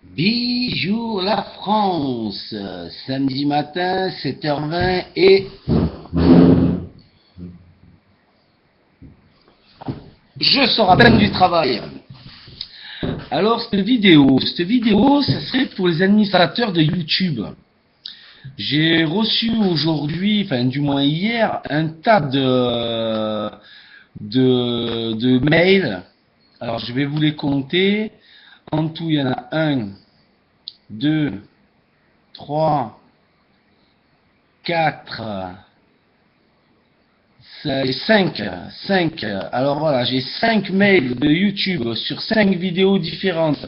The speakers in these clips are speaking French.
Bijou la France, samedi matin, 7h20 et je sors à peine du travail. Alors, cette vidéo, ça serait pour les administrateurs de YouTube. J'ai reçu aujourd'hui, enfin du moins hier, un tas de mails. Alors, je vais vous les compter. En tout, il y en a 1, 2, 3, 4, 5. Alors voilà, j'ai 5 mails de YouTube sur 5 vidéos différentes.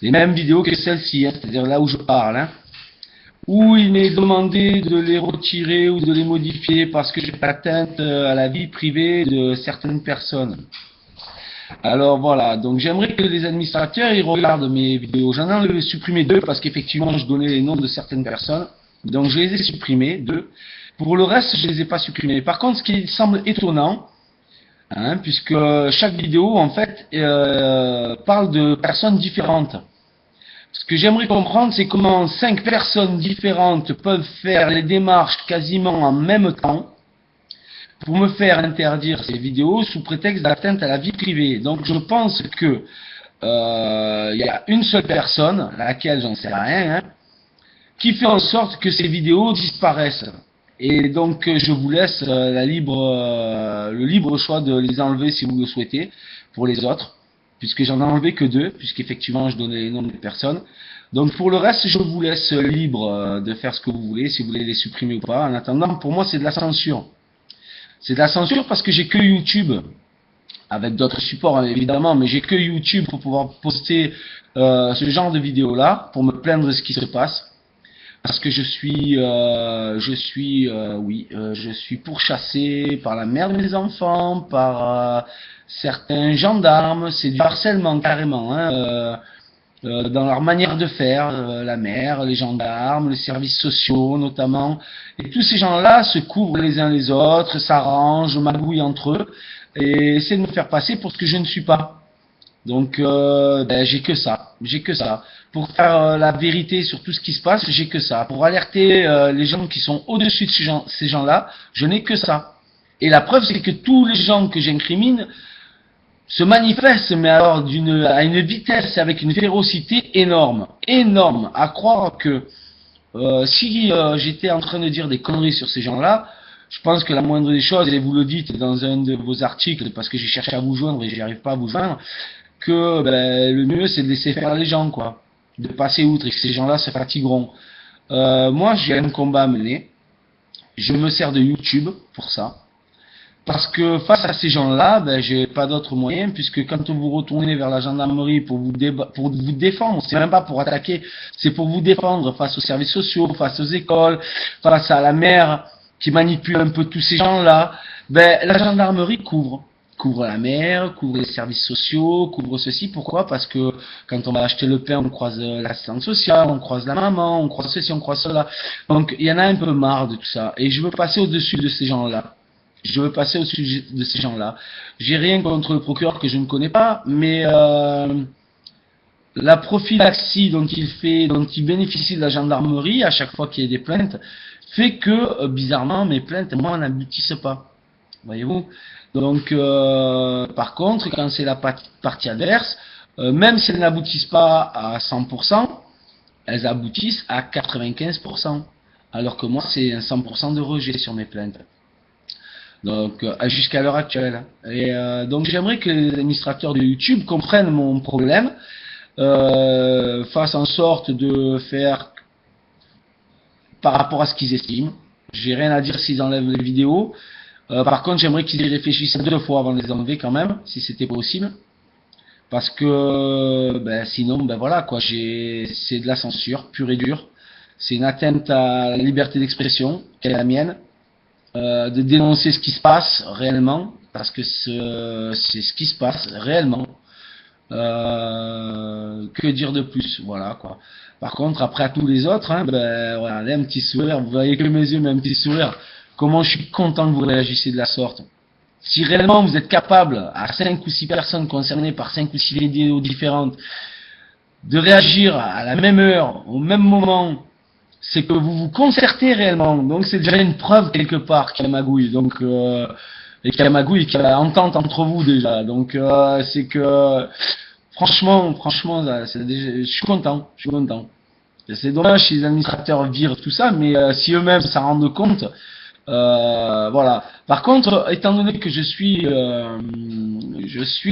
Les mêmes vidéos que celle-ci, hein, c'est-à-dire là où je parle. Hein, où il m'est demandé de les retirer ou de les modifier parce que j'ai atteinte à la vie privée de certaines personnes. Alors voilà, donc j'aimerais que les administrateurs ils regardent mes vidéos. J'en ai supprimé 2 parce qu'effectivement je donnais les noms de certaines personnes. Donc je les ai supprimés, 2. Pour le reste, je les ai pas supprimés. Par contre, ce qui semble étonnant, hein, puisque chaque vidéo en fait parle de personnes différentes. Ce que j'aimerais comprendre, c'est comment 5 personnes différentes peuvent faire les démarches quasiment en même temps pour me faire interdire ces vidéos sous prétexte d'atteinte à la vie privée. Donc je pense que il y a une seule personne, laquelle j'en sais rien, hein, qui fait en sorte que ces vidéos disparaissent. Et donc je vous laisse le libre choix de les enlever si vous le souhaitez pour les autres, puisque j'en ai enlevé que 2, puisqu'effectivement je donnais les noms des personnes. Donc pour le reste, je vous laisse libre de faire ce que vous voulez, si vous voulez les supprimer ou pas. En attendant, pour moi c'est de la censure. C'est de la censure parce que j'ai que YouTube, avec d'autres supports évidemment, mais j'ai que YouTube pour pouvoir poster ce genre de vidéos là, pour me plaindre de ce qui se passe. Parce que je suis pourchassé par la mère de mes enfants, par certains gendarmes, c'est du harcèlement carrément, hein, dans leur manière de faire, la mère, les gendarmes, les services sociaux notamment, et tous ces gens-là se couvrent les uns les autres, s'arrangent, magouillent entre eux, et essaient de me faire passer pour ce que je ne suis pas. Donc j'ai que ça. Pour faire la vérité sur tout ce qui se passe, j'ai que ça. Pour alerter les gens qui sont au-dessus de ces gens-là, je n'ai que ça. Et la preuve, c'est que tous les gens que j'incrimine se manifestent, mais alors à une vitesse, avec une férocité énorme. Énorme. À croire que si j'étais en train de dire des conneries sur ces gens-là, je pense que la moindre des choses, et vous le dites dans un de vos articles, parce que j'ai cherché à vous joindre et j'y arrive pas à vous joindre, que le mieux c'est de laisser faire les gens, quoi, de passer outre et que ces gens-là se fatigueront. Moi j'ai un combat à mener, je me sers de YouTube pour ça, parce que face à ces gens-là, j'ai pas d'autre moyen, puisque quand vous retournez vers la gendarmerie pour pour vous défendre, c'est même pas pour attaquer, c'est pour vous défendre face aux services sociaux, face aux écoles, face à la maire qui manipule un peu tous ces gens-là, la gendarmerie couvre la mer, couvre les services sociaux, couvre ceci. Pourquoi? Parce que quand on va acheter le pain, on croise l'assistante sociale, on croise la maman, on croise ceci, on croise cela. Donc il y en a un peu marre de tout ça. Et je veux passer au-dessus de ces gens-là. Je veux passer au-dessus de ces gens-là. J'ai rien contre le procureur que je ne connais pas, mais la prophylaxie dont il bénéficie de la gendarmerie à chaque fois qu'il y a des plaintes, fait que bizarrement mes plaintes, moi, n'aboutissent pas. Voyez-vous? Donc, par contre, quand c'est la partie adverse, même si elles n'aboutissent pas à 100%, elles aboutissent à 95%. Alors que moi, c'est un 100% de rejet sur mes plaintes. Donc, jusqu'à l'heure actuelle. Et donc, j'aimerais que les administrateurs de YouTube comprennent mon problème, fassent en sorte de faire par rapport à ce qu'ils estiment. J'ai rien à dire s'ils enlèvent les vidéos. Par contre, j'aimerais qu'ils y réfléchissent 2 fois avant de les enlever quand même, si c'était possible. Parce que sinon, voilà quoi, c'est de la censure pure et dure. C'est une atteinte à la liberté d'expression, qui est la mienne, de dénoncer ce qui se passe réellement, parce que c'est ce qui se passe réellement. Que dire de plus, voilà quoi. Par contre, après à tous les autres, hein, regardez, un petit sourire, vous voyez que mes yeux, mais un petit sourire. Comment je suis content que vous réagissiez de la sorte. Si réellement vous êtes capable, à 5 ou 6 personnes concernées par 5 ou 6 vidéos différentes, de réagir à la même heure, au même moment, c'est que vous vous concertez réellement. Donc c'est déjà une preuve quelque part qu'il y a magouille. Donc et qu'il y a magouille, qu'il y a entente entre vous déjà. Donc c'est que franchement, je suis content, je suis content. C'est dommage si les administrateurs virent tout ça, mais si eux-mêmes s'en rendent compte, voilà. Par contre, étant donné que je suis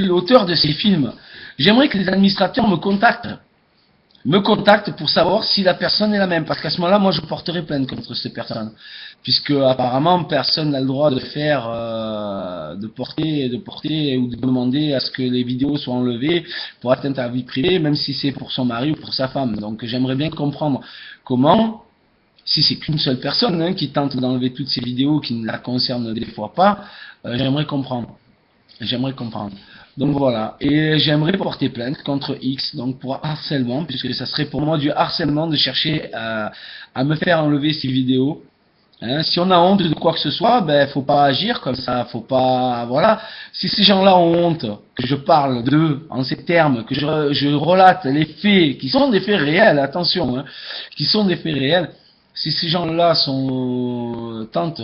l'auteur de ces films, j'aimerais que les administrateurs me contactent pour savoir si la personne est la même, parce qu'à ce moment-là, moi, je porterai plainte contre ces personnes, puisque apparemment personne n'a le droit de faire, de porter ou de demander à ce que les vidéos soient enlevées pour atteinte à la vie privée, même si c'est pour son mari ou pour sa femme. Donc, j'aimerais bien comprendre comment. Si c'est qu'une seule personne qui tente d'enlever toutes ces vidéos qui ne la concernent des fois pas, j'aimerais comprendre. J'aimerais comprendre. Donc voilà. Et j'aimerais porter plainte contre X, donc pour harcèlement, puisque ça serait pour moi du harcèlement de chercher à me faire enlever ces vidéos. Hein, si on a honte de quoi que ce soit, ben faut pas agir comme ça, faut pas, voilà. Si ces gens-là ont honte, que je parle d'eux en ces termes, que je relate les faits, qui sont des faits réels, attention, qui sont des faits réels, si ces gens-là tentent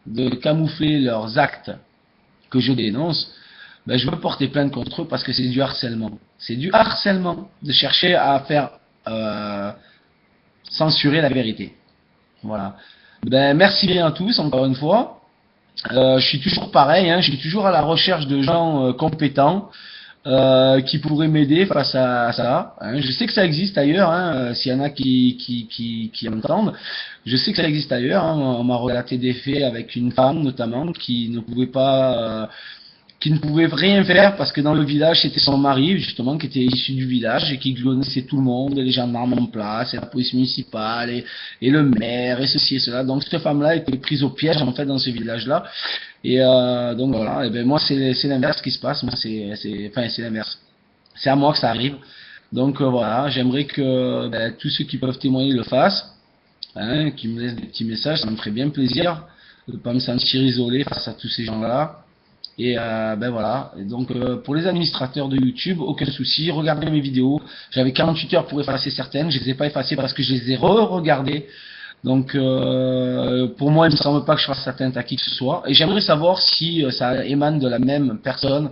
de camoufler leurs actes que je dénonce, ben je veux porter plainte contre eux parce que c'est du harcèlement. C'est du harcèlement de chercher à faire censurer la vérité. Voilà. Ben merci bien à tous encore une fois. Je suis toujours pareil, je suis toujours à la recherche de gens compétents qui pourraient m'aider face à ça. Je sais que ça existe ailleurs, s'il y en a qui entendent. Je sais que ça existe ailleurs. On m'a relaté des faits avec une femme notamment qui ne pouvait rien faire parce que dans le village c'était son mari justement qui était issu du village et qui connaissait tout le monde, les gendarmes en place, et la police municipale et le maire et ceci et cela. Donc cette femme-là était prise au piège en fait dans ce village-là. Et donc voilà. Et ben moi c'est l'inverse qui se passe. Moi c'est l'inverse. C'est à moi que ça arrive. Donc voilà. J'aimerais que tous ceux qui peuvent témoigner le fassent, qui me laissent des petits messages. Ça me ferait bien plaisir de pas me sentir isolé face à tous ces gens-là. Et ben voilà. Et donc pour les administrateurs de YouTube, aucun souci, regardez mes vidéos. J'avais 48 heures pour effacer certaines, je les ai pas effacées parce que je les ai re-regardées. Donc pour moi, il me semble pas que je fasse atteinte à qui que ce soit. Et j'aimerais savoir si ça émane de la même personne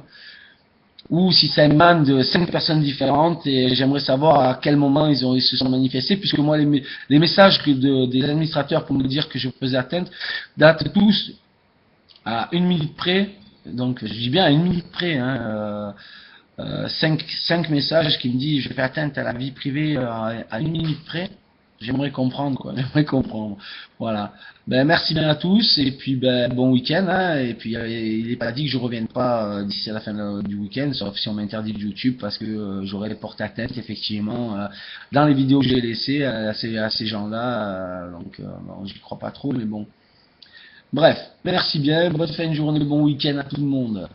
ou si ça émane de 5 personnes différentes. Et j'aimerais savoir à quel moment ils se sont manifestés, puisque moi les messages des administrateurs pour me dire que je faisais atteinte datent tous à 1 minute près. Donc je dis bien à 1 minute près, 5 messages qui me disent je fais atteinte à la vie privée à 1 minute près. J'aimerais comprendre quoi, j'aimerais comprendre. Voilà. Ben merci bien à tous et puis bon week-end. Et puis il n'est pas dit que je revienne pas d'ici à la fin du week-end, sauf si on m'interdit de YouTube parce que j'aurais porté atteinte effectivement dans les vidéos que j'ai laissées à ces gens-là. Donc bon, j'y crois pas trop, mais bon. Bref, merci bien, bonne fin de journée, bon week-end à tout le monde.